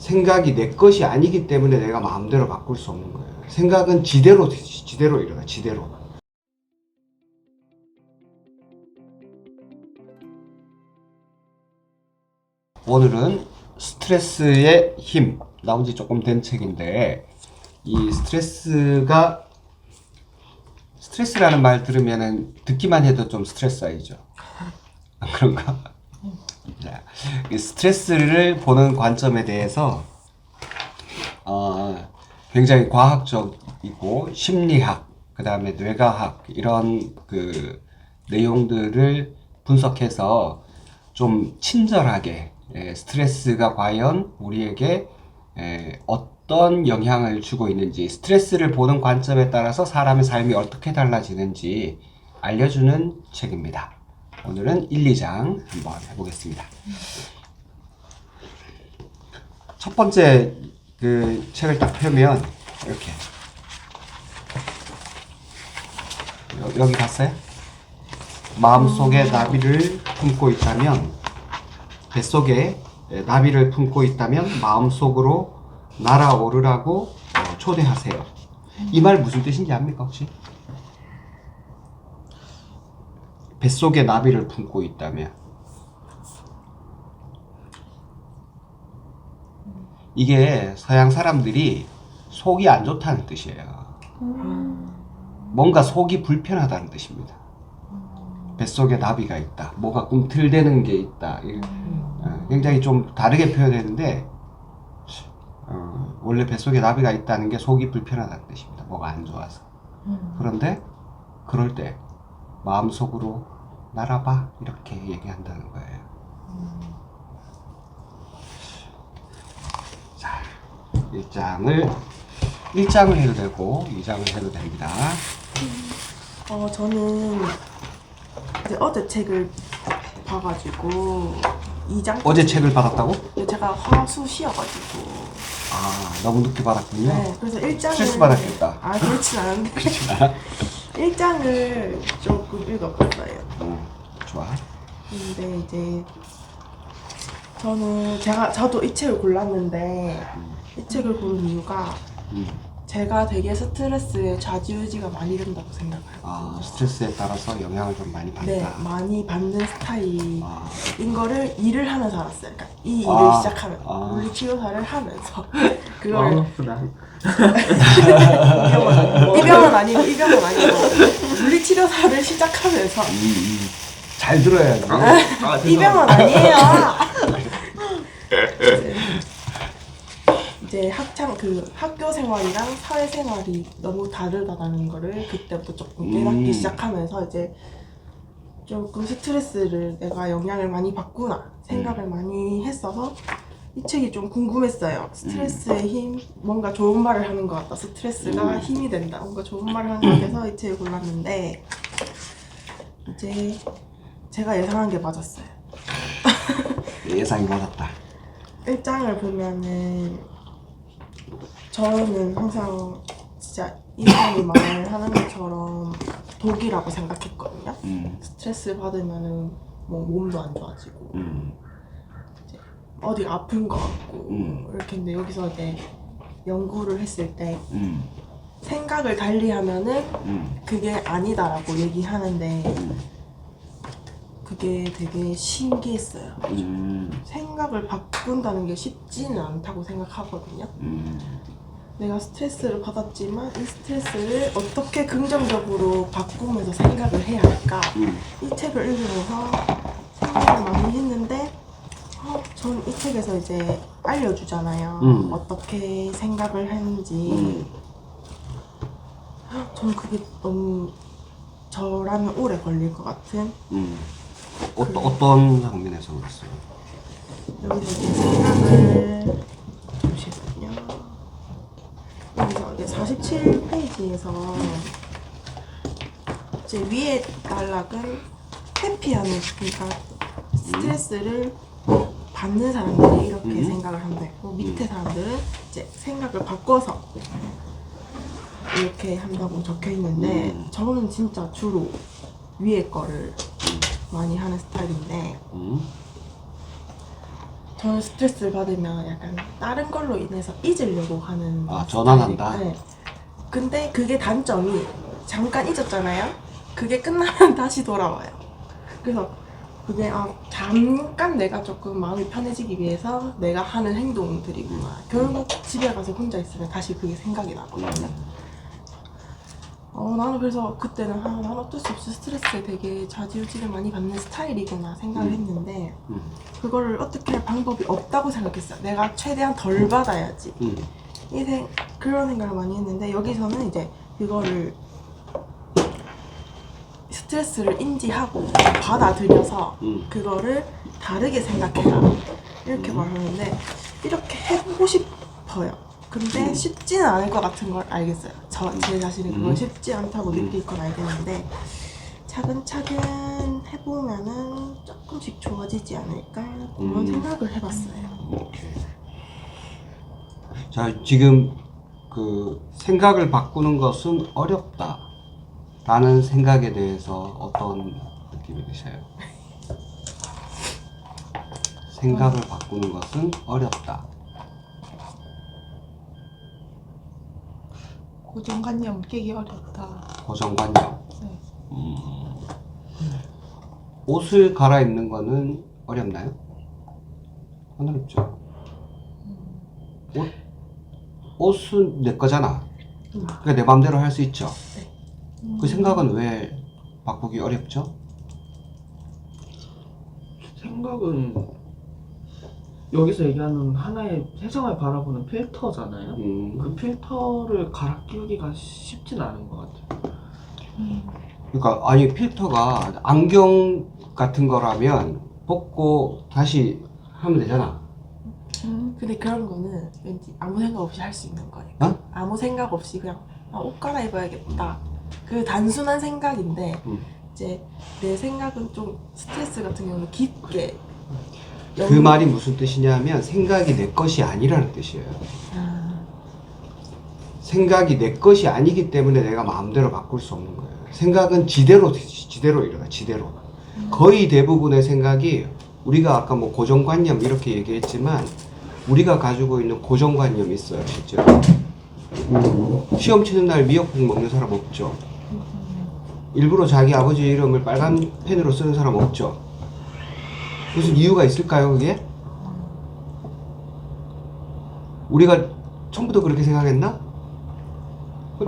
생각이 내 것이 아니기 때문에 내가 마음대로 바꿀 수 없는 거예요. 생각은 지대로 일어나, 지대로. 오늘은 스트레스의 힘, 나온 지 조금 된 책인데, 이 스트레스라는 말 들으면은 듣기만 해도 좀 스트레스 아니죠? 안 그런가? 자, 이 스트레스를 보는 관점에 대해서 굉장히 과학적이고 심리학, 그 다음에 뇌과학 이런 그 내용들을 분석해서 좀 친절하게 스트레스가 과연 우리에게 어떤 영향을 주고 있는지, 스트레스를 보는 관점에 따라서 사람의 삶이 어떻게 달라지는지 알려주는 책입니다. 오늘은 1, 2장 한번 해보겠습니다. 첫 번째 그 책을 딱 펴면 이렇게 여기 봤어요? 마음속에 나비를 품고 있다면, 뱃속에 나비를 품고 있다면 마음속으로 날아오르라고 초대하세요. 이 말 무슨 뜻인지 압니까 혹시? 뱃속에 나비를 품고 있다면, 이게 서양 사람들이 속이 안 좋다는 뜻이에요. 뭔가 속이 불편하다는 뜻입니다. 뱃속에 나비가 있다, 뭐가 꿈틀대는 게 있다, 굉장히 좀 다르게 표현했는데 원래 뱃속에 나비가 있다는 게 속이 불편하다는 뜻입니다. 뭐가 안 좋아서. 그런데 그럴 때 마음속으로 날아봐 이렇게 얘기한다는 거예요. 자, 1장을 해도 되고 2장을 해도 됩니다. 저는 이제 어제 책을 봐가지고 2장 어제 책을 받았다고? 제가 화수시여가지고 너무 늦게 받았군요. 네, 그래서 1장을 스트레스 받았겠다. 그렇진 않은데 1장을 조금 읽어봤어요. 좋아. 근데 이제 저도 이 책을 골랐는데 이 책을 고른 이유가 제가 되게 스트레스에 좌지우지가 많이 된다고 생각해요. 스트레스에 따라서 영향을 좀 많이 받다. 네, 많이 받는 스타일인 거를 일을 하면서 알았어요. 그러니까 이 일을 시작하면서 물리치료사를 하면서 그걸 아프다. 이병헌 아니고 물리치료사를 시작하면서 잘 들어야지. 이병헌 아니에요. 이제 학교 생활이랑 사회 생활이 너무 다르다는 거를 그때부터 조금 깨닫기 시작하면서 이제 조금 스트레스를 내가 영향을 많이 받구나 생각을 많이 했어서 이 책이 좀 궁금했어요. 스트레스의 힘, 뭔가 좋은 말을 하는 것 같다. 스트레스가 힘이 된다. 뭔가 좋은 말을 하는 것 같아서 이 책을 골랐는데 이제 제가 예상한 게 맞았어요. 예상이 맞았다. 1장을 보면은 저는 항상 진짜 이 사람이 말하는 것처럼 독이라고 생각했거든요. 스트레스 받으면은 뭐 몸도 안 좋아지고 이제 어디 아픈 것 같고 이렇게. 근데 여기서 이제 연구를 했을 때 생각을 달리 하면은 그게 아니다라고 얘기하는데 그게 되게 신기했어요. 생각을 바꾼다는 게 쉽지는 않다고 생각하거든요. 내가 스트레스를 받았지만 이 스트레스를 어떻게 긍정적으로 바꾸면서 생각을 해야 할까? 이 책을 읽으면서 생각을 많이 했는데 전 이 책에서 이제 알려주잖아요. 어떻게 생각을 하는지. 저는 그게 너무 저라면 오래 걸릴 것 같은. 어떤 장면에서 그랬어요? 여기서 이제 생각을 잠시만요. 여기서 이제 47페이지에서 이제 위에 단락은 회피하는, 그러니까 스트레스를 받는 사람들이 이렇게 생각을 한다 했고 밑에 사람들은 이제 생각을 바꿔서 이렇게 한다고 적혀 있는데 저는 진짜 주로 위에 거를 많이 하는 스타일인데 저는 스트레스를 받으면 약간 다른 걸로 인해서 잊으려고 하는 전환한다? 스타일이에요. 네. 근데 그게 단점이 잠깐 잊었잖아요? 그게 끝나면 다시 돌아와요. 그래서 그게 잠깐 내가 조금 마음이 편해지기 위해서 내가 하는 행동들이구나. 결국 집에 가서 혼자 있으면 다시 그게 생각이 나거든요. 나는 그래서 그때는 난 어쩔 수 없이 스트레스에 되게 좌지우지를 많이 받는 스타일이구나 생각을 했는데 그거를 어떻게 할 방법이 없다고 생각했어요. 내가 최대한 덜 받아야지. 그런 생각을 많이 했는데 여기서는 이제 그거를 스트레스를 인지하고 받아들여서 그거를 다르게 생각해라 이렇게 말하는데 이렇게 해보고 싶어요. 근데 쉽지는 않을 것 같은 걸 알겠어요. 제 자신이 그걸 쉽지 않다고 느낄 건 알겠는데 차근차근 해보면은 조금씩 좋아지지 않을까 그런 생각을 해봤어요. 오케이. 자, 지금 그 생각을 바꾸는 것은 어렵다 라는 생각에 대해서 어떤 느낌이 드셔요? 생각을 바꾸는 것은 어렵다. 고정관념 깨기 어렵다. 고정관념. 네. 옷을 갈아입는 거는 어렵나요? 안 어렵죠. 옷은 내 거잖아. 그러니까 내 마음대로 할 수 있죠. 그 생각은 왜 바꾸기 어렵죠? 생각은 여기서 얘기하는 하나의 세상을 바라보는 필터잖아요. 그 필터를 갈아 끼우기가 쉽진 않은 것 같아요. 그러니까 아니 필터가 안경 같은 거라면 벗고 다시 하면 되잖아. 근데 그런 거는 왠지 아무 생각 없이 할 수 있는 거예요. 어? 아무 생각 없이 그냥 옷 갈아입어야겠다. 그 단순한 생각인데 이제 내 생각은 좀 스트레스 같은 경우는 깊게 그 말이 무슨 뜻이냐면 생각이 내 것이 아니라는 뜻이에요. 생각이 내 것이 아니기 때문에 내가 마음대로 바꿀 수 없는 거예요. 생각은 지대로 일어나, 지대로. 거의 대부분의 생각이 우리가 아까 뭐 고정관념 이렇게 얘기했지만 우리가 가지고 있는 고정관념이 있어요, 실제로. 시험 치는 날 미역국 먹는 사람 없죠. 일부러 자기 아버지 이름을 빨간 펜으로 쓰는 사람 없죠. 무슨 이유가 있을까요, 그게? 우리가 처음부터 그렇게 생각했나?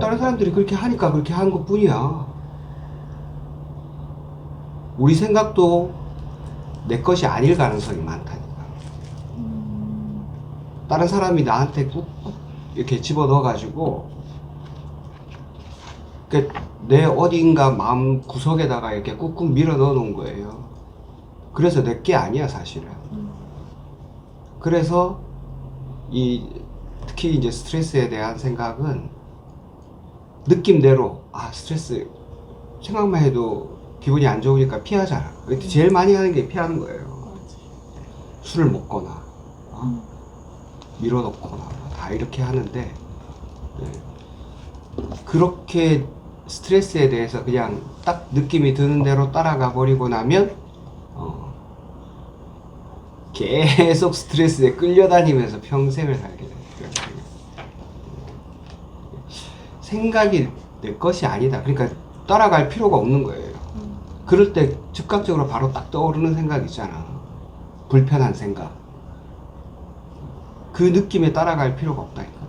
다른 사람들이 그렇게 하니까 그렇게 하는 것 뿐이야. 우리 생각도 내 것이 아닐 가능성이 많다니까. 다른 사람이 나한테 꾹 이렇게 집어넣어가지고 내 어딘가 마음 구석에다가 이렇게 꾹꾹 밀어 넣어 놓은 거예요. 그래서 내 게 아니야, 사실은. 그래서 특히 이제 스트레스에 대한 생각은 느낌대로 스트레스 생각만 해도 기분이 안 좋으니까 피하잖아. 제일 많이 하는 게 피하는 거예요. 술을 먹거나 밀어넣거나 다 이렇게 하는데 그렇게 스트레스에 대해서 그냥 딱 느낌이 드는 대로 따라가 버리고 나면 계속 스트레스에 끌려다니면서 평생을 살게 돼요. 생각이 내 것이 아니다. 그러니까 따라갈 필요가 없는 거예요. 그럴 때 즉각적으로 바로 딱 떠오르는 생각 있잖아. 불편한 생각. 그 느낌에 따라갈 필요가 없다니까.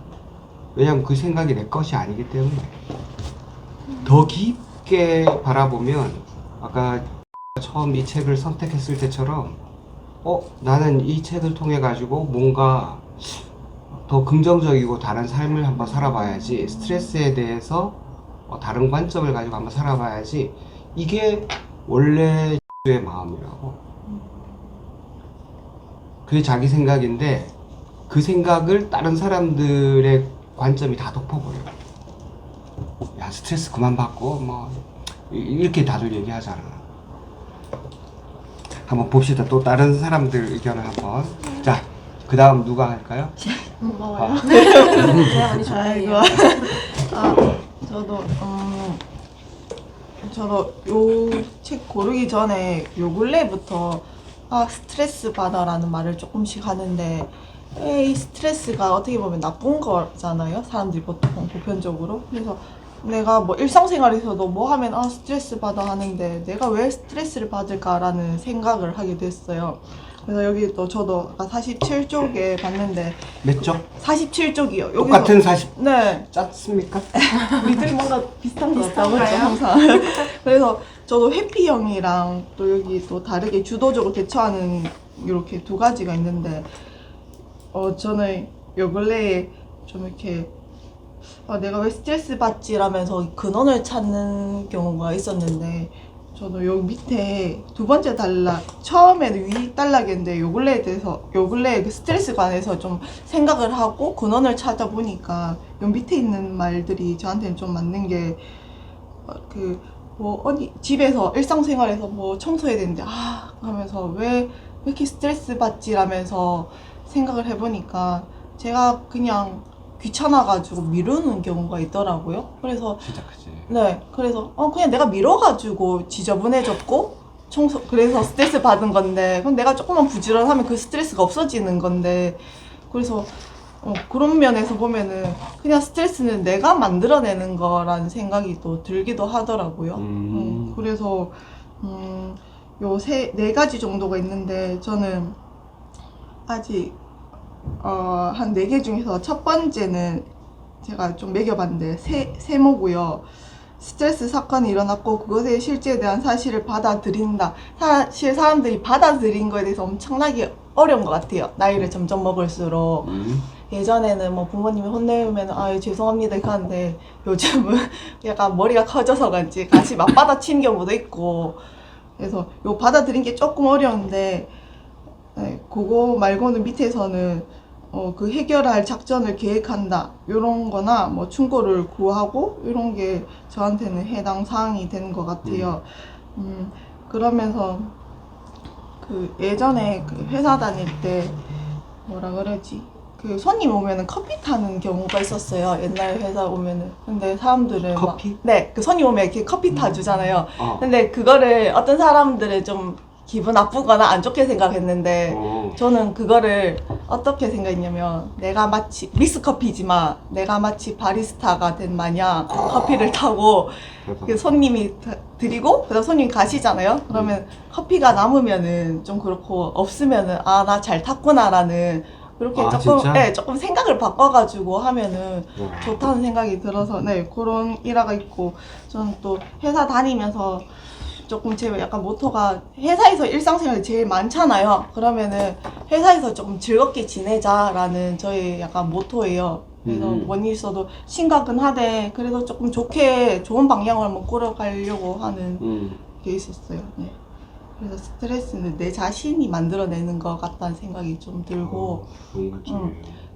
왜냐면 그 생각이 내 것이 아니기 때문에. 더 깊게 바라보면 아까 처음 이 책을 선택했을 때처럼 나는 이 책을 통해 가지고 뭔가 더 긍정적이고 다른 삶을 한번 살아봐야지, 스트레스에 대해서 다른 관점을 가지고 한번 살아봐야지, 이게 원래 의 마음이라고. 그게 자기 생각인데 그 생각을 다른 사람들의 관점이 다 덮어버려요. 야, 스트레스 그만 받고 뭐 이렇게 다들 얘기하잖아. 한번 봅시다. 또 다른 사람들 의견을 한번. 자, 그 다음 누가 할까요? 고마워요. 제가 많이 좋아해요. 저도 요 책 고르기 전에 요 근래부터 스트레스 받아라는 말을 조금씩 하는데 이 스트레스가 어떻게 보면 나쁜 거잖아요. 사람들이 보통 보편적으로. 그래서 내가 뭐 일상생활에서도 뭐 하면 스트레스 받아 하는데 내가 왜 스트레스를 받을까라는 생각을 하게 됐어요. 그래서 여기 또 저도 아까 47쪽에 봤는데 몇 점? 47쪽이요. 똑같은 40 네. 짰습니까? 우리들 뭔가 비슷한 거 같다고 했죠, 비슷한가요? 항상. 그래서 저도 회피형이랑 또 여기 또 다르게 주도적으로 대처하는 이렇게 두 가지가 있는데, 저는 요 근래에 좀 이렇게 내가 왜 스트레스 받지라면서 근원을 찾는 경우가 있었는데, 저도 요 밑에 두 번째 단락, 처음에는 위 단락인데 요 근래에 그 스트레스 관해서 좀 생각을 하고 근원을 찾아보니까 요 밑에 있는 말들이 저한테는 좀 맞는 게, 어디 집에서 일상생활에서 뭐 청소해야 되는데 하면서 왜 이렇게 스트레스 받지 라면서 생각을 해보니까 제가 그냥 귀찮아가지고 미루는 경우가 있더라고요. 그래서 진짜 크지. 네, 그래서 그냥 내가 미뤄가지고 지저분해졌고 그래서 스트레스 받은 건데, 그럼 내가 조금만 부지런하면 그 스트레스가 없어지는 건데, 그래서 그런 면에서 보면은 그냥 스트레스는 내가 만들어내는 거라는 생각이 또 들기도 하더라고요. 그래서 요 네 가지 정도가 있는데, 저는 아직 한 4개 중에서 첫 번째는 제가 좀 매겨봤는데 세모고요. 스트레스 사건이 일어났고 그것의 실제에 대한 사실을 받아들인다. 사실 사람들이 받아들인 거에 대해서 엄청나게 어려운 것 같아요. 나이를 점점 먹을수록. 예전에는 뭐 부모님이 혼내면 죄송합니다 이렇게 하는데, 요즘은 약간 머리가 커져서 그런지 같이 맞받아치는 경우도 있고, 그래서 요 받아들인 게 조금 어려운데, 네, 그거 말고는 밑에서는 그 해결할 작전을 계획한다 요런 거나 뭐 충고를 구하고 이런 게 저한테는 해당 사항이 되는 것 같아요. 그러면서 그 예전에 그 회사 다닐 때 뭐라 그러지? 그 손님 오면은 커피 타는 경우가 있었어요. 옛날 회사 오면은. 근데 사람들은 커피? 네, 그 손님 오면 이렇게 커피 타주잖아요. 근데 그거를 어떤 사람들은 좀 기분 나쁘거나 안 좋게 생각했는데, 저는 그거를 어떻게 생각했냐면, 내가 마치 믹스커피지만 내가 마치 바리스타가 된 마냥 커피를 타고 그 손님이 드리고 그다음 손님이 가시잖아요. 그러면 커피가 남으면은 좀 그렇고 없으면은 나 잘 탔구나라는 그렇게 조금 생각을 바꿔가지고 하면은 좋다는 생각이 들어서, 네, 그런 일화가 있고, 저는 또 회사 다니면서 조금 제 약간 모토가 회사에서 일상생활이 제일 많잖아요. 그러면은 회사에서 조금 즐겁게 지내자라는 저의 약간 모토예요. 그래서 뭔 일 있어도 심각은 하되 그래도 조금 좋은 방향으로 한번 끌어가려고 하는 게 있었어요. 네. 그래서 스트레스는 내 자신이 만들어내는 것 같다는 생각이 좀 들고,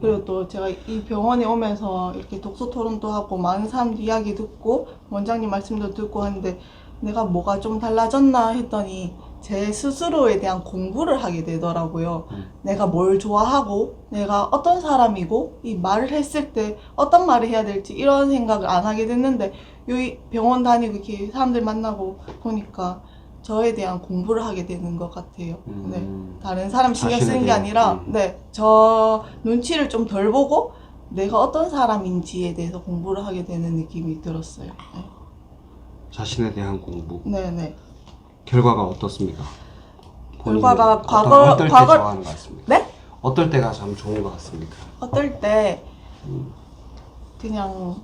그리고 또 제가 이 병원에 오면서 이렇게 독서 토론도 하고 많은 사람들 이야기 듣고 원장님 말씀도 듣고 하는데, 내가 뭐가 좀 달라졌나 했더니 제 스스로에 대한 공부를 하게 되더라고요. 내가 뭘 좋아하고 내가 어떤 사람이고 이 말을 했을 때 어떤 말을 해야 될지 이런 생각을 안 하게 됐는데, 여기 병원 다니고 이렇게 사람들 만나고 보니까 저에 대한 공부를 하게 되는 것 같아요. 네, 다른 사람 신경 쓰는 게 아니라 저 눈치를 좀 덜 보고 내가 어떤 사람인지에 대해서 공부를 하게 되는 느낌이 들었어요. 네. 자신에 대한 공부. 네네. 결과가 어떻습니까? 결과가 어떨 때 좋아하는 것 같습니까? 네? 어떨 때가 참 좋은 것 같습니까? 어떨 때 그냥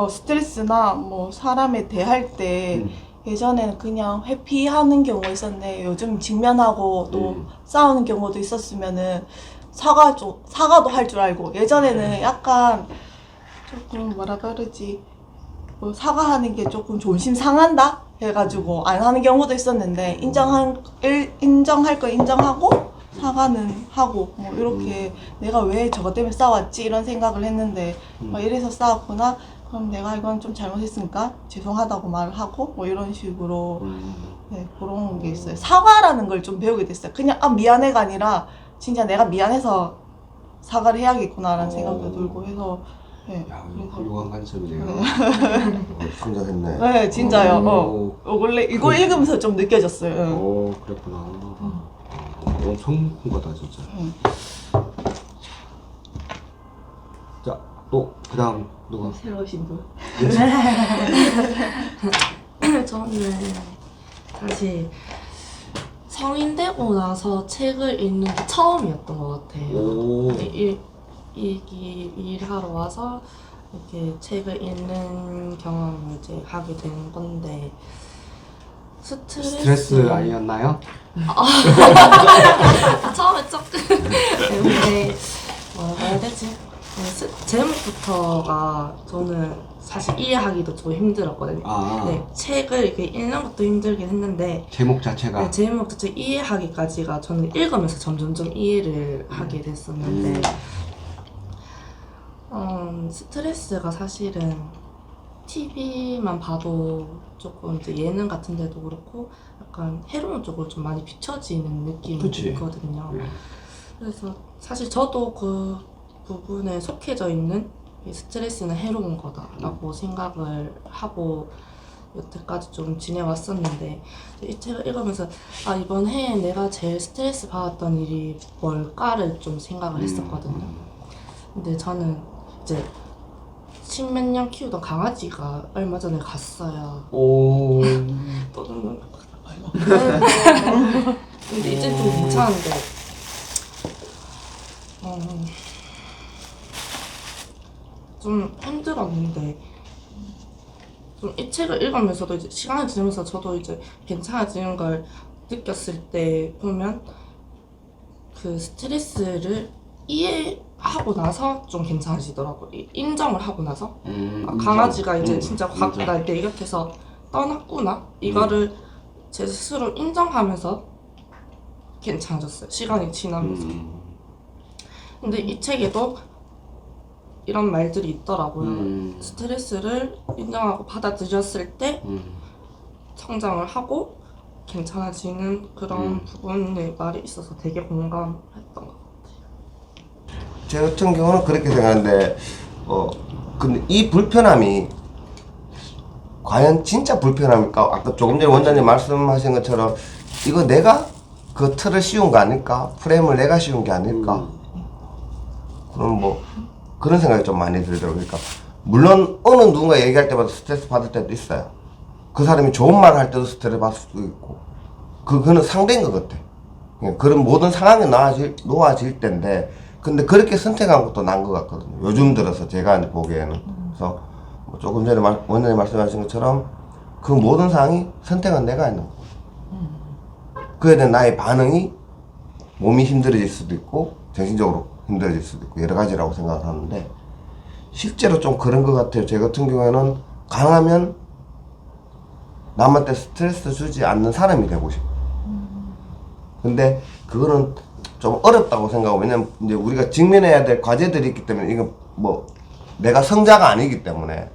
스트레스나 뭐 사람에 대할 때 예전에는 그냥 회피하는 경우가 있었는데, 요즘 직면하고 또 싸우는 경우도 있었으면은 사과도 할 줄 알고, 예전에는 약간 조금 뭐라 그러지, 뭐 사과하는 게 조금 존심 상한다 해가지고 안 하는 경우도 있었는데, 인정할 거 인정하고 사과는 하고 뭐 이렇게 내가 왜 저것 때문에 싸웠지 이런 생각을 했는데, 이래서 싸웠구나, 그럼 내가 이건 좀 잘못했으니까 죄송하다고 말을 하고 뭐 이런 식으로 네, 그런 게 있어요. 사과라는 걸 좀 배우게 됐어요. 그냥 미안해가 아니라 진짜 내가 미안해서 사과를 해야겠구나라는 생각도 들고 해서 네. 야, 이거 훌륭한 관점이네요. 생각했네. 네, 진짜요. 오. 원래 이거 읽으면서 좀 느껴졌어요. 오, 그랬구나. 엄청 큰 거다, 진짜. 자, 또, 그 다음, 누가? 새로 오신 분. 저는 사실 성인 되고 나서 책을 읽는 게 처음이었던 것 같아요. 오. 일하러 와서 이렇게 책을 읽는 경험을 이제 하게 된 건데 스트레스 아니었나요? 처음에 조금 근데 뭐라고 해야 되지? 제목부터가 저는 사실 이해하기도 좀 힘들었거든요. 아, 네, 책을 이렇게 읽는 것도 힘들긴 했는데 제목 자체가. 네, 제목 자체 이해하기까지가 저는 읽으면서 점점점 이해를 하게 됐었는데 스트레스가 사실은 TV만 봐도 조금 이제 예능 같은 데도 그렇고 약간 해로운 쪽으로 좀 많이 비춰지는 느낌이 그치. 있거든요. 네. 그래서 사실 저도 그 부분에 속해져 있는 이 스트레스는 해로운 거다라고 생각을 하고 여태까지 좀 지내왔었는데 이 책을 읽으면서 아 이번 해에 내가 제일 스트레스 받았던 일이 뭘까를 좀 생각을 했었거든요. 근데 저는 이제 십몇 년 키우던 강아지가 얼마 전에 갔어요. 오. 또 눈물 근데 이제 좀 괜찮은데 좀 힘들었는데 좀 이 책을 읽으면서도 이제 시간이 지나면서 저도 이제 괜찮아지는 걸 느꼈을 때 보면 그 스트레스를 이해하고 나서 좀 괜찮아지더라고요. 인정을 하고 나서 아, 강아지가 이제 진짜 확 날 내 곁에서 떠났구나 이거를 제 스스로 인정하면서 괜찮아졌어요. 시간이 지나면서. 근데 이 책에도 이런 말들이 있더라고요. 스트레스를 인정하고 받아들였을 때 성장을 하고 괜찮아지는 그런 부분의 말이 있어서 되게 공감했던 것 같아요. 제 같은 경우는 그렇게 생각하는데, 근데 이 불편함이 과연 진짜 불편함일까? 아까 조금 전에 원장님 말씀하신 것처럼 이거 내가 그 틀을 씌운 거 아닐까? 프레임을 내가 씌운 게 아닐까? 그럼 뭐 그런 생각이 좀 많이 들더라고요. 그러니까 물론 어느 누군가 얘기할 때마다 스트레스 받을 때도 있어요. 그 사람이 좋은 말을 할 때도 스트레스 받을 수도 있고 그거는 상대인 것 같아. 그런 모든 상황이 놓아질 때인데 근데 그렇게 선택한 것도 난 것 같거든요. 요즘 들어서 제가 보기에는. 그래서 뭐 조금 전에 원장님 말씀하신 것처럼 그 모든 상황이 선택은 내가 하는 거고 그에 대한 나의 반응이 몸이 힘들어질 수도 있고 정신적으로 힘들어질 수도 있고 여러 가지라고 생각을 하는데 실제로 좀 그런 것 같아요. 제 같은 경우에는 강하면 남한테 스트레스 주지 않는 사람이 되고 싶어. 근데 그거는 좀 어렵다고 생각하고 왜냐면 이제 우리가 직면해야 될 과제들이 있기 때문에 이거 뭐 내가 성자가 아니기 때문에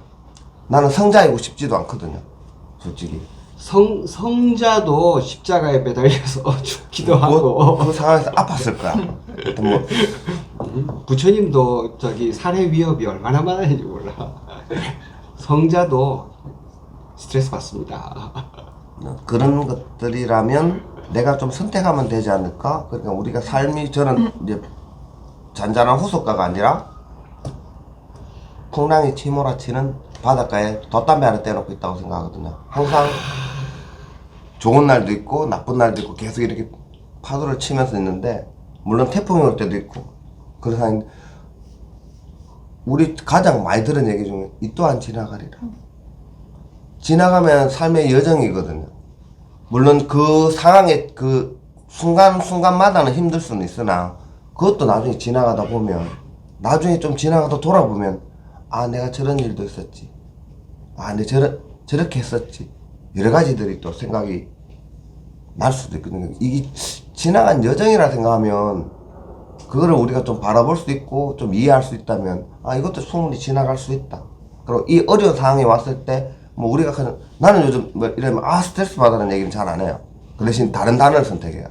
나는 성자이고 싶지도 않거든요. 솔직히. 성자도 십자가에 매달려서 죽기도 하고. 그 상황에서 아팠을 거야. 하여튼 뭐 부처님도 저기 살해 위협이 얼마나 많은지 몰라. 성자도 스트레스 받습니다. 그런 것들이라면 내가 좀 선택하면 되지 않을까? 그러니까 우리가 삶이 저는 이제 잔잔한 후속가가 아니라 풍랑이 치몰아치는 바닷가에 돛담배 하나 떼놓고 있다고 생각하거든요. 항상 좋은 날도 있고 나쁜 날도 있고 계속 이렇게 파도를 치면서 있는데 물론 태풍이 올 때도 있고 그래서 우리 가장 많이 들은 얘기 중에 이 또한 지나가리라. 지나가면 삶의 여정이거든요. 물론 그 상황의 그 순간순간마다는 힘들 수는 있으나 그것도 나중에 지나가다 보면 나중에 좀 지나가다 돌아보면 아 내가 저런 일도 있었지. 아 내가 저렇게 했었지. 여러 가지들이 또 생각이 날 수도 있거든요. 이게 지나간 여정이라 생각하면 그거를 우리가 좀 바라볼 수 있고 좀 이해할 수 있다면 아 이것도 충분히 지나갈 수 있다. 그리고 이 어려운 상황이 왔을 때 뭐 우리가 그냥 나는 요즘 뭐 이러면 아 스트레스 받으라는 얘기는 잘 안 해요. 그 대신 다른 단어를 선택해요.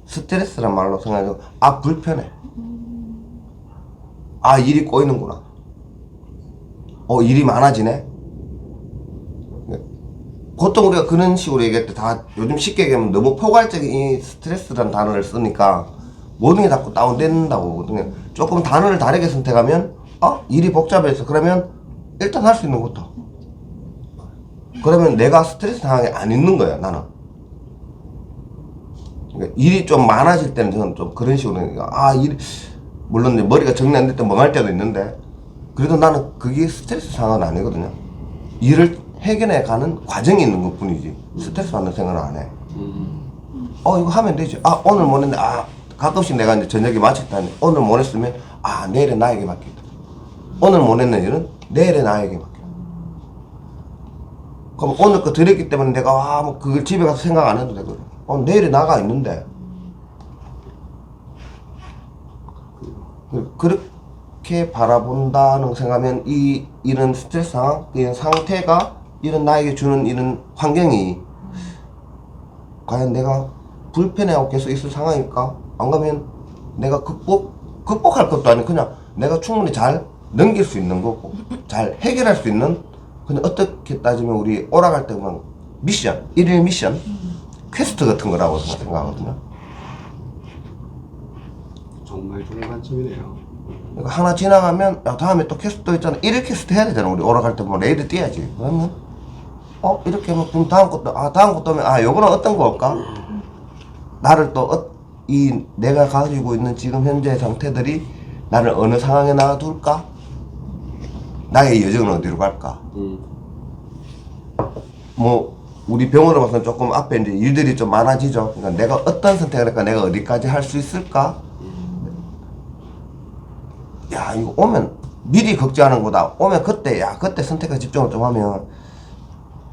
스트레스란 말로 생각해도 아 불편해. 아 일이 꼬이는구나. 일이 많아지네. 보통 우리가 그런 식으로 얘기할 때 다 요즘 쉽게 얘기하면 너무 포괄적인 이 스트레스라는 단어를 쓰니까 모든 게 자꾸 다운된다고 하거든요. 조금 단어를 다르게 선택하면 일이 복잡해서 그러면 일단 할 수 있는 것도 그러면 내가 스트레스 상황에 안 있는 거야 나는. 그러니까 일이 좀 많아질 때는 저는 좀 그런 식으로 일 물론 이제 머리가 정리 안 될 때 멍할 때도 있는데 그래도 나는 그게 스트레스 상황은 아니거든요. 일을 해결해 가는 과정이 있는 것 뿐이지 스트레스 받는 생각은 안 해. 이거 하면 되지. 오늘 못 했는데 가끔씩 내가 이제 저녁에 마쳤다 오늘 못 했으면 내일에 나에게 맡기다. 오늘 못 했는 일은 내일에 나에게 맡겨. 그럼 오늘 거 드렸기 때문에 내가 뭐 그걸 집에 가서 생각 안 해도 되거든. 내일에 나가 있는데 그렇게 바라본다는 생각하면 이런 스트레스 상황, 이런 상태가 이런 나에게 주는 이런 환경이 과연 내가 불편해하고 계속 있을 상황일까? 안 가면 내가 극복할 것도 아니고 그냥 내가 충분히 잘 넘길 수 있는 거고 잘 해결할 수 있는 그냥 어떻게 따지면 우리 오락할 때 보면 미션, 일일 미션 퀘스트 같은 거라고 생각하거든요. 정말 좋은 관점이네요. 그러니까 하나 지나가면 다음에 또 퀘스트 또 있잖아. 일일 퀘스트 해야 되잖아. 우리 오락할 때 보면 레이드 뛰어야지. 그러면 이렇게 하면 그럼 다음 것도 하면 요거는 어떤 거 올까? 나를 또 내가 가지고 있는 지금 현재 상태들이 나를 어느 상황에 놔둘까? 나의 여정은 어디로 갈까? 뭐 우리 병원을 봐서는 조금 앞에 이제 일들이 좀 많아지죠. 그러니까 내가 어떤 선택을 할까? 내가 어디까지 할 수 있을까? 야, 이거 오면 미리 걱정하는 거다. 오면 그때 선택에 집중을 좀 하면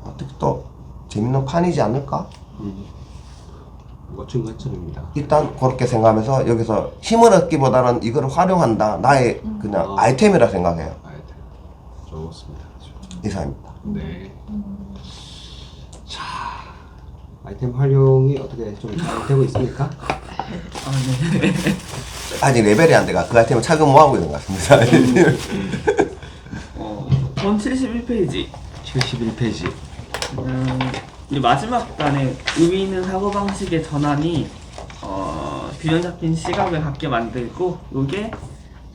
어떻게 또 재밌는 판이지 않을까? 멋진 관점입니다. 일단 그렇게 생각하면서 여기서 힘을 얻기보다는 이걸 활용한다. 나의 그냥 아이템이라 생각해요. 좋습니다. 이상입니다. 네. 자, 아이템 활용이 어떻게 좀 잘 되고 있습니까? 네. 아직 레벨이 안 돼가 그 아이템을 착용하고 있는 것 같습니다. 전 71페이지. 71페이지. 이 마지막 단에 의미 있는 사고방식의 전환이 균형 잡힌 시각을 갖게 만들고 이게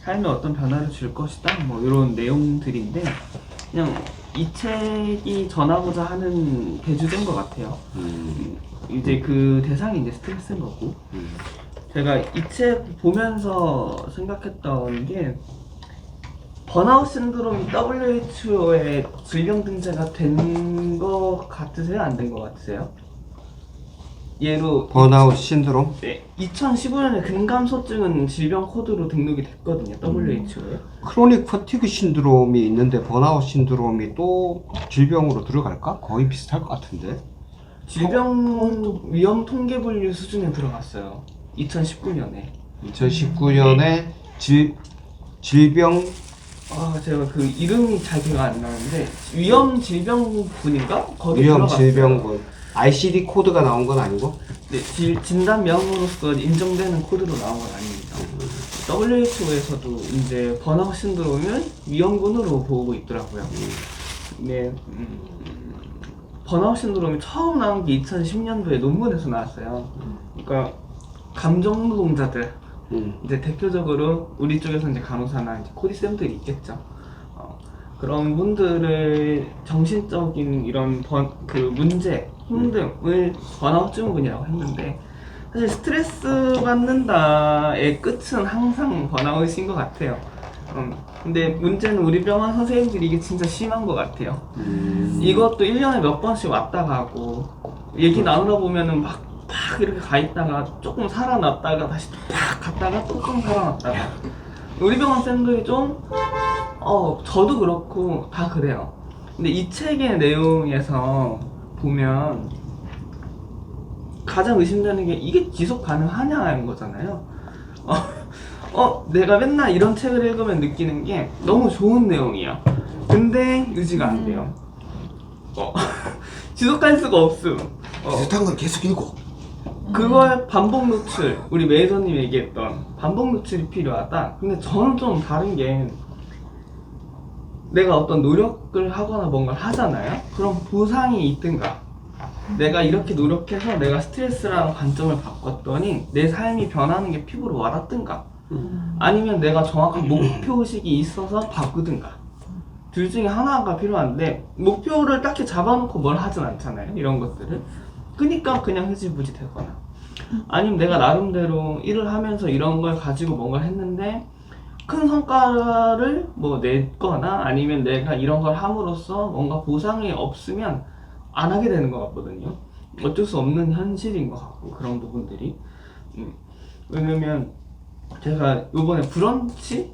삶에 어떤 변화를 줄 것이다 뭐 이런 내용들인데 그냥 이 책이 전하고자 하는 대주제인 것 같아요. 이제 그 대상이 이제 스트레스인 거고 제가 이 책 보면서 생각했던 게 번아웃 신드롬이 WHO의 질병 등재가 된 것 같으세요? 안 된 것 같으세요? 예로 번아웃 신드롬? 네, 2015년에 근감소증은 질병 코드로 등록이 됐거든요. WHO에. 크로닉 퍼티그 신드롬이 있는데 번아웃 신드롬이 또 질병으로 들어갈까? 거의 비슷할 것 같은데. 질병 위험 통계 분류 수준에 들어갔어요. 2019년에. 2019년에 질병 제가 그 이름이 잘 기억 안 나는데 위험 질병군인가? 거기 위험 들어갔어요. 질병군 ICD 코드가 나온 건 아니고? 네, 진단명으로서 인정되는 코드로 나온 건 아닙니다. WHO에서도 이제 번아웃 신드롬은 위험군으로 보고 있더라고요. 네, 번아웃 신드롬이 처음 나온 게 2010년도에 논문에서 나왔어요. 그러니까 감정 노동자들, 이제 대표적으로 우리 쪽에서 이제 간호사나 이제 코디쌤들이 있겠죠. 그런 분들을 정신적인 이런 문제, 힘듦을 번아웃 증후군이라고 했는데 사실 스트레스 받는다의 끝은 항상 번아웃인 것 같아요. 근데 문제는 우리 병원 선생님들이 이게 진짜 심한 것 같아요. 이것도 1년에 몇 번씩 왔다 가고 얘기 나누다 보면은 막 이렇게 가 있다가 조금 살아났다가 다시 팍 갔다가 또 좀 살아났다가 우리 병원 쌤들이 좀 저도 그렇고 다 그래요. 근데 이 책의 내용에서 보면 가장 의심되는 게 이게 지속 가능하냐는 거잖아요. 내가 맨날 이런 책을 읽으면 느끼는 게 너무 좋은 내용이야. 근데 유지가 안 돼요. 지속할 수가 없음. 비슷한 걸 계속 읽고 그걸 반복 노출, 우리 매니저님 얘기했던 반복 노출이 필요하다. 근데 저는 좀 다른 게 내가 어떤 노력을 하거나 뭔가를 하잖아요. 그럼 보상이 있든가. 내가 이렇게 노력해서 내가 스트레스라는 관점을 바꿨더니 내 삶이 변하는 게 피부로 와닿든가. 아니면 내가 정확한 목표의식이 있어서 바꾸든가. 둘 중에 하나가 필요한데 목표를 딱히 잡아놓고 뭘 하진 않잖아요. 이런 것들을. 그러니까 그냥 흐지부지 되거나 아니면 내가 나름대로 일을 하면서 이런 걸 가지고 뭔가를 했는데 큰 성과를 뭐 냈거나 아니면 내가 이런 걸 함으로써 뭔가 보상이 없으면 안 하게 되는 것 같거든요. 어쩔 수 없는 현실인 것 같고 그런 부분들이. 왜냐면 제가 이번에 브런치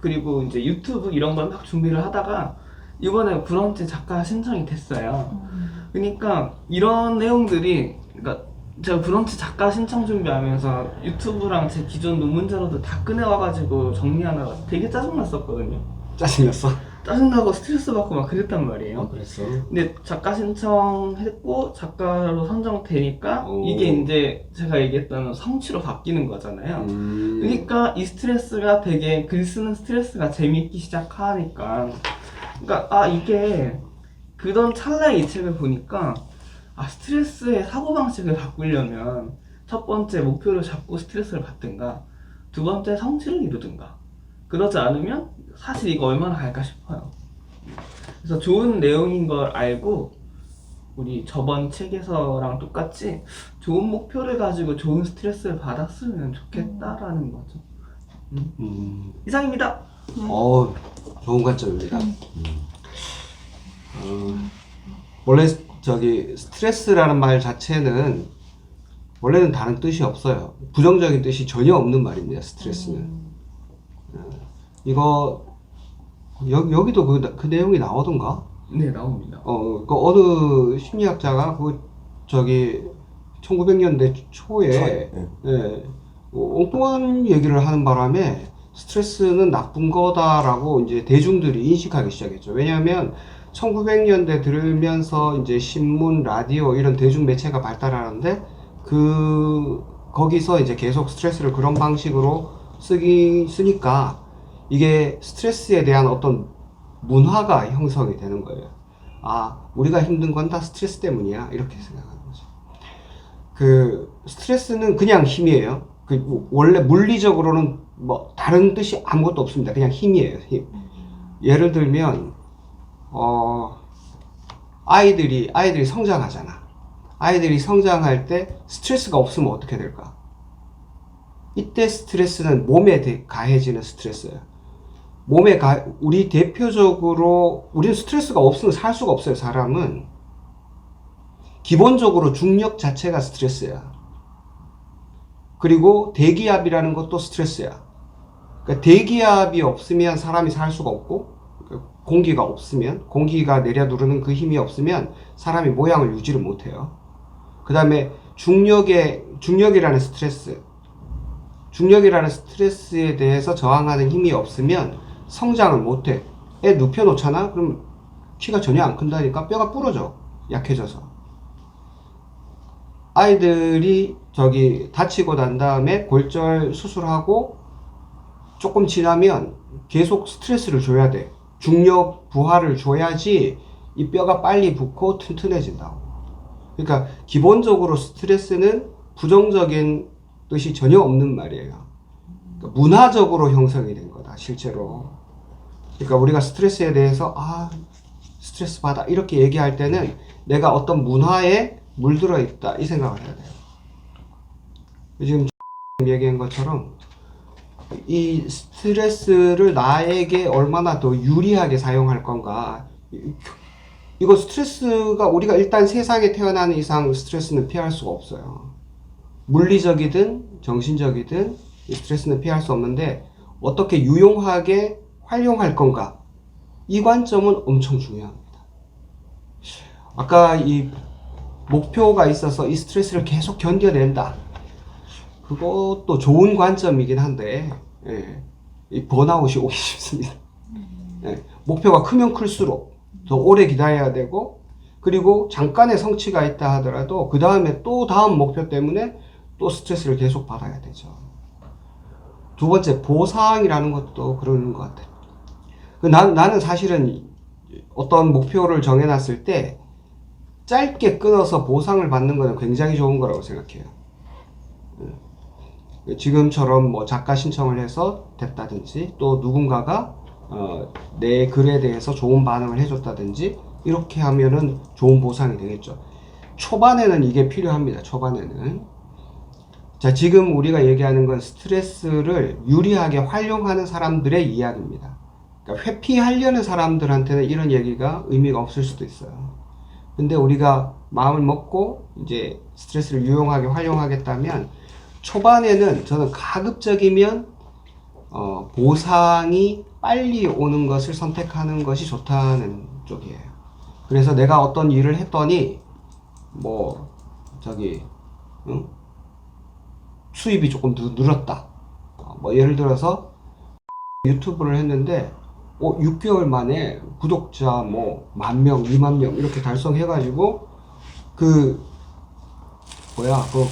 그리고 이제 유튜브 이런 걸 막 준비를 하다가 이번에 브런치 작가 신청이 됐어요. 그러니까 이런 내용들이 그러니까 제가 브런치 작가 신청 준비하면서 유튜브랑 제 기존 논문 자료도 다 꺼내와가지고 정리하느라 되게 짜증났었거든요. 짜증났어? 짜증나고 스트레스 받고 막 그랬단 말이에요. 그랬어. 근데 작가 신청했고 작가로 선정되니까 오. 이게 이제 제가 얘기했던 성취로 바뀌는 거잖아요. 그러니까 이 스트레스가 되게 글 쓰는 스트레스가 재미있기 시작하니까 그러니까 이게 그런 찰나의 이 책을 보니까 스트레스의 사고방식을 바꾸려면 첫 번째 목표를 잡고 스트레스를 받든가 두 번째 성취를 이루든가 그러지 않으면 사실 이거 얼마나 갈까 싶어요. 그래서 좋은 내용인 걸 알고 우리 저번 책에서랑 똑같이 좋은 목표를 가지고 좋은 스트레스를 받았으면 좋겠다라는 거죠. 이상입니다. 좋은 관점입니다. 원래 스트레스라는 말 자체는 원래는 다른 뜻이 없어요. 부정적인 뜻이 전혀 없는 말입니다. 스트레스는. 이거 여기도 그 내용이 나오던가? 네, 나옵니다. 그 어느 심리학자가 1900년대 초에 엉뚱한 얘기를 하는 바람에 스트레스는 나쁜 거다라고 이제 대중들이 인식하기 시작했죠. 왜냐하면 1900년대 들으면서 이제 신문, 라디오 이런 대중 매체가 발달하는데 거기서 이제 계속 스트레스를 그런 방식으로 쓰니까 이게 스트레스에 대한 어떤 문화가 형성이 되는 거예요. 우리가 힘든 건 다 스트레스 때문이야. 이렇게 생각하는 거죠. 스트레스는 그냥 힘이에요. 원래 물리적으로는 뭐 다른 뜻이 아무것도 없습니다. 그냥 힘이에요. 힘. 예를 들면 아이들이 성장하잖아. 아이들이 성장할 때 스트레스가 없으면 어떻게 될까? 이때 스트레스는 몸에 가해지는 스트레스예요. 우리 대표적으로 우리는 스트레스가 없으면 살 수가 없어요. 사람은 기본적으로 중력 자체가 스트레스야. 그리고 대기압이라는 것도 스트레스야. 그러니까 대기압이 없으면 사람이 살 수가 없고 공기가 없으면 공기가 내려 누르는 그 힘이 없으면 사람이 모양을 유지를 못해요. 그 다음에 중력이라는 스트레스에 대해서 저항하는 힘이 없으면 성장을 못해. 애 눕혀놓잖아? 그럼 키가 전혀 안 큰다니까 뼈가 부러져. 약해져서. 아이들이 다치고 난 다음에 골절 수술하고 조금 지나면 계속 스트레스를 줘야 돼. 중력 부하를 줘야지 이 뼈가 빨리 붙고 튼튼해진다고. 그러니까 기본적으로 스트레스는 부정적인 뜻이 전혀 없는 말이에요. 그러니까 문화적으로 형성이 된 거다, 실제로. 그러니까 우리가 스트레스에 대해서 스트레스 받아 이렇게 얘기할 때는 내가 어떤 문화에 물들어 있다 이 생각을 해야 돼요. 지금 얘기한 것처럼 이 스트레스를 나에게 얼마나 더 유리하게 사용할 건가. 이거 스트레스가 우리가 일단 세상에 태어나는 이상 스트레스는 피할 수가 없어요. 물리적이든 정신적이든 이 스트레스는 피할 수 없는데 어떻게 유용하게 활용할 건가. 이 관점은 엄청 중요합니다. 아까 이 목표가 있어서 이 스트레스를 계속 견뎌낸다. 그것도 좋은 관점이긴 한데 이 번아웃이 오기 쉽습니다. 목표가 크면 클수록 더 오래 기다려야 되고 그리고 잠깐의 성취가 있다 하더라도 그 다음에 또 다음 목표 때문에 또 스트레스를 계속 받아야 되죠. 두 번째 보상이라는 것도 그러는 것 같아요. 나는 사실은 어떤 목표를 정해놨을 때 짧게 끊어서 보상을 받는 거는 굉장히 좋은 거라고 생각해요. 지금처럼 뭐 작가 신청을 해서 됐다든지 또 누군가가 내 글에 대해서 좋은 반응을 해줬다든지 이렇게 하면은 좋은 보상이 되겠죠. 초반에는 이게 필요합니다. 초반에는. 자, 지금 우리가 얘기하는 건 스트레스를 유리하게 활용하는 사람들의 이야기입니다. 그러니까 회피하려는 사람들한테는 이런 얘기가 의미가 없을 수도 있어요. 근데 우리가 마음을 먹고 이제 스트레스를 유용하게 활용하겠다면 초반에는 저는 가급적이면 보상이 빨리 오는 것을 선택하는 것이 좋다는 쪽이에요. 그래서 내가 어떤 일을 했더니 뭐 수입이 조금 늘었다. 뭐 예를 들어서 유튜브를 했는데 6개월 만에 구독자 뭐 10,000명, 20,000명 이렇게 달성해가지고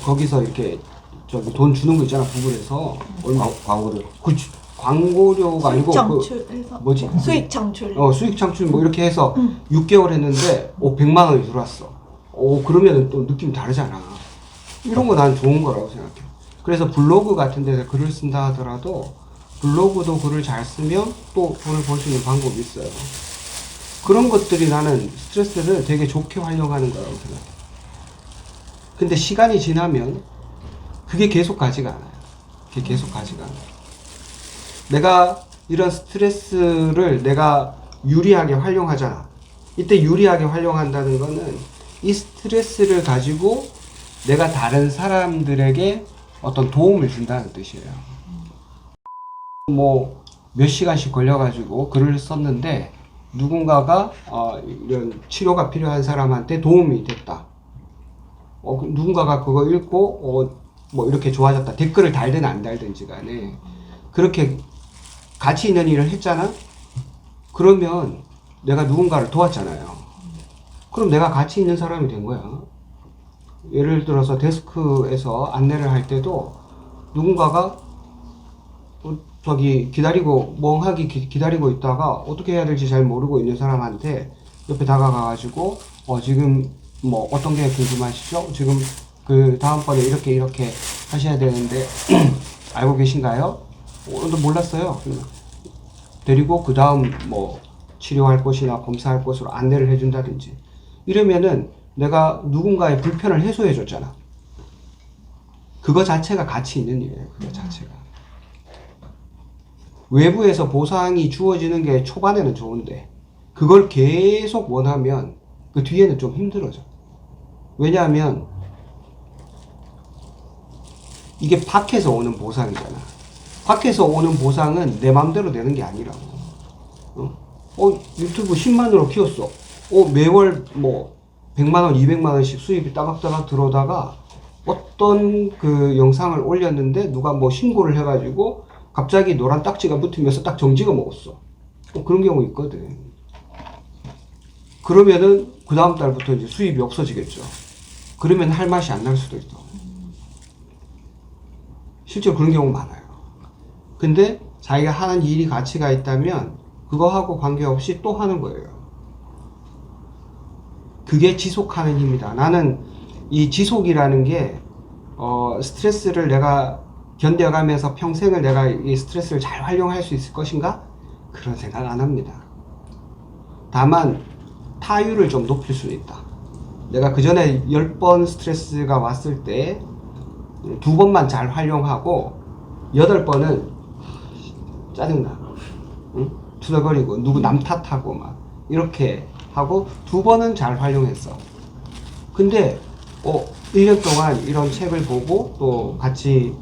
거기서 이렇게 돈 주는 거 있잖아, 구글에서. 얼마 광고료. 그치. 광고료가 아니고 창출해서 뭐지? 수익 창출. 수익 창출 뭐 이렇게 해서 6개월 했는데 100만 원이 들어왔어. 그러면 또 느낌이 다르잖아. 이런 거 난 좋은 거라고 생각해. 그래서 블로그 같은 데서 글을 쓴다 하더라도 블로그도 글을 잘 쓰면 또 돈을 벌 수 있는 방법이 있어요. 그런 것들이 나는 스트레스를 되게 좋게 활용하는 거라고 생각해. 근데 시간이 지나면 그게 계속 가지가 않아요. 그게 계속 가지가 않아요. 내가 이런 스트레스를 내가 유리하게 활용하잖아. 이때 유리하게 활용한다는 거는 이 스트레스를 가지고 내가 다른 사람들에게 어떤 도움을 준다는 뜻이에요. 뭐 몇 시간씩 걸려가지고 글을 썼는데 누군가가 이런 치료가 필요한 사람한테 도움이 됐다. 누군가가 그거 읽고 뭐 이렇게 좋아졌다. 댓글을 달든 안 달든지 간에 그렇게 가치 있는 일을 했잖아. 그러면 내가 누군가를 도왔잖아요. 그럼 내가 가치 있는 사람이 된 거야. 예를 들어서 데스크에서 안내를 할 때도 누군가가 기다리고 멍하게 기다리고 있다가 어떻게 해야 될지 잘 모르고 있는 사람한테 옆에 다가가가지고 지금 뭐 어떤 게 궁금하시죠? 지금 그 다음번에 이렇게 하셔야 되는데 알고 계신가요? 너 몰랐어요. 데리고 그 다음 뭐 치료할 곳이나 검사할 곳으로 안내를 해준다든지 이러면은 내가 누군가의 불편을 해소해 줬잖아. 그거 자체가 가치 있는 일이에요. 그거 자체가. 외부에서 보상이 주어지는 게 초반에는 좋은데 그걸 계속 원하면 그 뒤에는 좀 힘들어져. 왜냐하면 이게 밖에서 오는 보상이잖아. 밖에서 오는 보상은 내 맘대로 되는 게 아니라고. 유튜브 10만으로 키웠어. 매월 뭐 100만원, 200만원씩 수입이 따박따박 들어오다가 어떤 그 영상을 올렸는데 누가 뭐 신고를 해가지고 갑자기 노란 딱지가 붙으면서 딱 정지가 먹었어. 그런 경우 있거든. 그러면은 그 다음 달부터 이제 수입이 없어지겠죠. 그러면 할 맛이 안 날 수도 있어. 실제로 그런 경우 많아요. 근데 자기가 하는 일이 가치가 있다면 그거하고 관계없이 또 하는 거예요. 그게 지속하는 힘이다. 나는 이 지속이라는 게 스트레스를 내가 견뎌가면서 평생을 내가 이 스트레스를 잘 활용할 수 있을 것인가? 그런 생각 안 합니다. 다만 타율을 좀 높일 수는 있다. 내가 그 전에 10번 스트레스가 왔을 때 2번만 잘 활용하고 8번은 짜증나. 응? 투덜거리고 누구 남 탓하고 막 이렇게 하고 2번은 잘 활용했어. 근데 1년 동안 이런 책을 보고 또 같이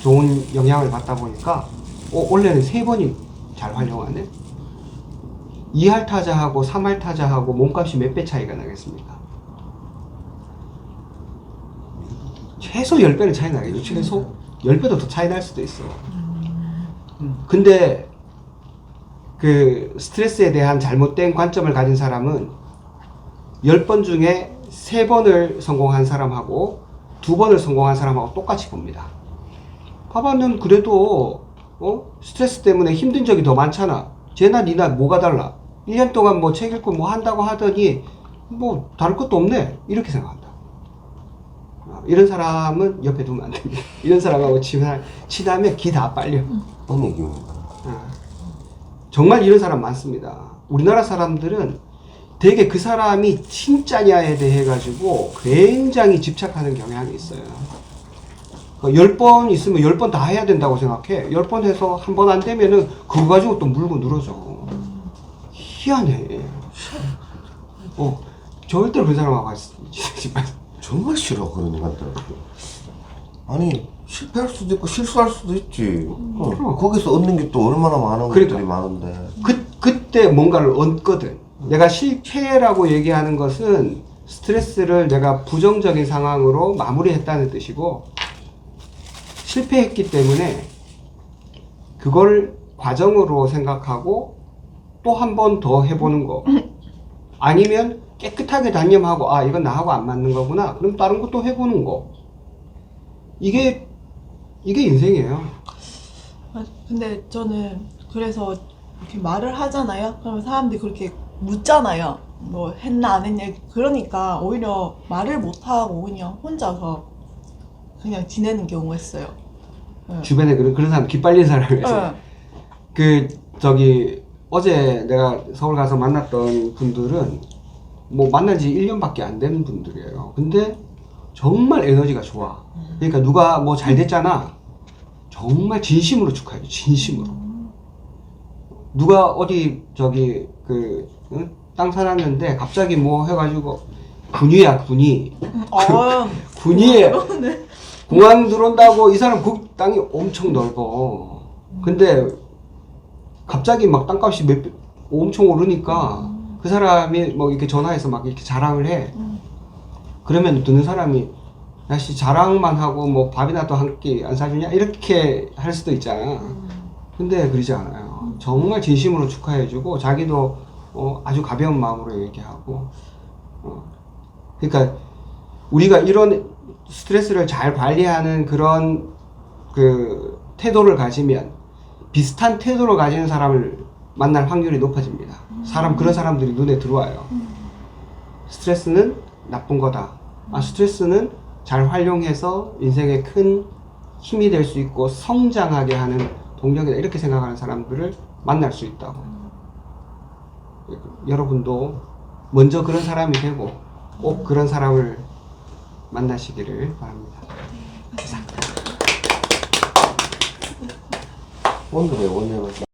좋은 영향을 받다 보니까 원래는 3번이 잘 활용하네. 2할 타자하고 3할 타자하고 몸값이 몇 배 차이가 나겠습니까? 최소 10배는 차이 나겠죠. 최소 10배도 더 차이 날 수도 있어. 근데 그 스트레스에 대한 잘못된 관점을 가진 사람은 10번 중에 3번을 성공한 사람하고 2번을 성공한 사람하고 똑같이 봅니다. 봐봐, 넌 그래도 스트레스 때문에 힘든 적이 더 많잖아. 쟤나 니나 뭐가 달라? 1년 동안 뭐 책 읽고 뭐 한다고 하더니 뭐 다를 것도 없네. 이렇게 생각한다. 이런 사람은 옆에 두면 안 됩니다. 이런 사람하고 친하면 기 다 빨려. 뭔 얘기입니까? 정말 이런 사람 많습니다. 우리나라 사람들은 되게 그 사람이 진짜냐에 대해 가지고 굉장히 집착하는 경향이 있어요. 10번 있으면 10번 다 해야 된다고 생각해. 10번 해서 한 번 안 되면은 그거 가지고 또 물고 늘어져. 희한해. 절대로 그 사람하고 지내지 마. 정말 싫어 그런 인간들. 아니 실패할 수도 있고 실수할 수도 있지. 거기서 얻는 게 또 얼마나 많은 그러니까. 것들이 많은데. 그때 뭔가를 얻거든. 내가 실패라고 얘기하는 것은 스트레스를 내가 부정적인 상황으로 마무리했다는 뜻이고, 실패했기 때문에 그걸 과정으로 생각하고 또 한 번 더 해보는 거. 아니면 깨끗하게 단념하고, 아, 이건 나하고 안 맞는 거구나. 그럼 다른 것도 해보는 거. 이게 인생이에요. 근데 저는 그래서 이렇게 말을 하잖아요. 그러면 사람들이 그렇게 묻잖아요. 뭐 했나 안 했냐. 그러니까 오히려 말을 못하고 그냥 혼자서 그냥 지내는 경우가 있어요. 주변에 그런 사람, 기빨리는 사람이 있어요. 어제 내가 서울 가서 만났던 분들은 뭐 만난 지 1년밖에 안 된 분들이에요. 근데 정말 에너지가 좋아. 그러니까 누가 뭐 잘 됐잖아. 정말 진심으로 축하해요. 진심으로. 누가 어디 땅 사놨는데 갑자기 뭐 해가지고 군위야, 군위. 군위에 공항 들어온다고. 이 사람 그 땅이 엄청 넓어. 근데 갑자기 막 땅값이 엄청 오르니까 그 사람이 뭐 이렇게 전화해서 막 이렇게 자랑을 해. 그러면 듣는 사람이, 야씨 자랑만 하고 뭐 밥이나 또 한 끼 안 사주냐? 이렇게 할 수도 있잖아. 근데 그러지 않아요. 정말 진심으로 축하해주고 자기도 아주 가벼운 마음으로 얘기하고. 그러니까 우리가 이런 스트레스를 잘 관리하는 그런 그 태도를 가지면 비슷한 태도를 가지는 사람을 만날 확률이 높아집니다. 그런 사람들이 눈에 들어와요. 스트레스는 나쁜 거다. 스트레스는 잘 활용해서 인생에 큰 힘이 될 수 있고 성장하게 하는 동력이다. 이렇게 생각하는 사람들을 만날 수 있다고. 여러분도 먼저 그런 사람이 되고 꼭 그런 사람을 만나시기를 바랍니다. 오늘의 원인은